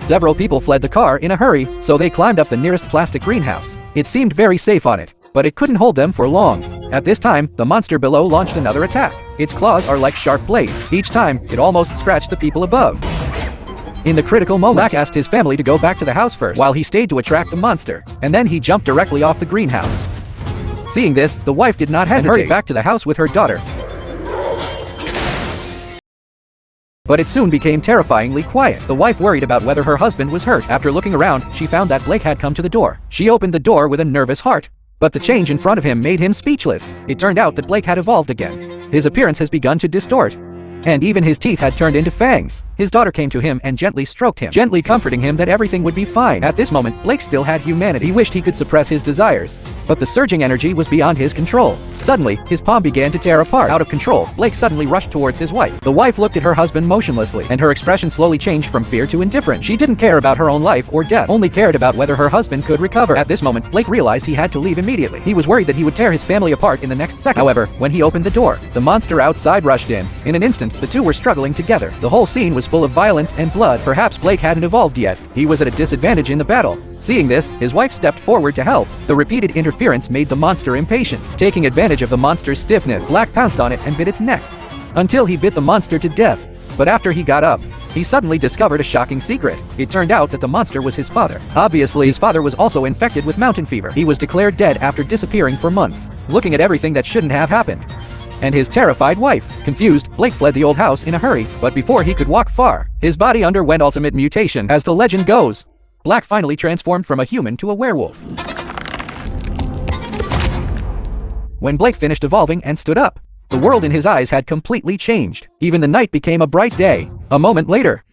Several people fled the car in a hurry, so they climbed up the nearest plastic greenhouse. It seemed very safe on it, but it couldn't hold them for long. At this time, the monster below launched another attack. Its claws are like sharp blades. Each time, it almost scratched the people above. In the critical moment, Black asked his family to go back to the house first, while he stayed to attract the monster, and then he jumped directly off the greenhouse. Seeing this, the wife did not hesitate and hurried back to the house with her daughter. But it soon became terrifyingly quiet. The wife worried about whether her husband was hurt. After looking around, she found that Blake had come to the door. She opened the door with a nervous heart, but the change in front of him made him speechless. It turned out that Blake had evolved again. His appearance has begun to distort, and even his teeth had turned into fangs. His daughter came to him and gently stroked him, gently comforting him that everything would be fine. At this moment, Blake still had humanity. He wished he could suppress his desires, but the surging energy was beyond his control. Suddenly, his palm began to tear apart. Out of control, Blake suddenly rushed towards his wife. The wife looked at her husband motionlessly, and her expression slowly changed from fear to indifference. She didn't care about her own life or death, only cared about whether her husband could recover. At this moment, Blake realized he had to leave immediately. He was worried that he would tear his family apart in the next second. However, when he opened the door, the monster outside rushed in. In an instant, the two were struggling together. The whole scene was full of violence and blood. Perhaps Blake hadn't evolved yet. He was at a disadvantage in the battle. Seeing this, his wife stepped forward to help. The repeated interference made the monster impatient. Taking advantage of the monster's stiffness, Black pounced on it and bit its neck, until he bit the monster to death. But after he got up, he suddenly discovered a shocking secret. It turned out that the monster was his father. Obviously, his father was also infected with mountain fever. He was declared dead after disappearing for months, looking at everything that shouldn't have happened, and his terrified wife. Confused, Blake fled the old house in a hurry, but before he could walk far, his body underwent ultimate mutation. As the legend goes, Black finally transformed from a human to a werewolf. When Blake finished evolving and stood up, the world in his eyes had completely changed. Even the night became a bright day. A moment later,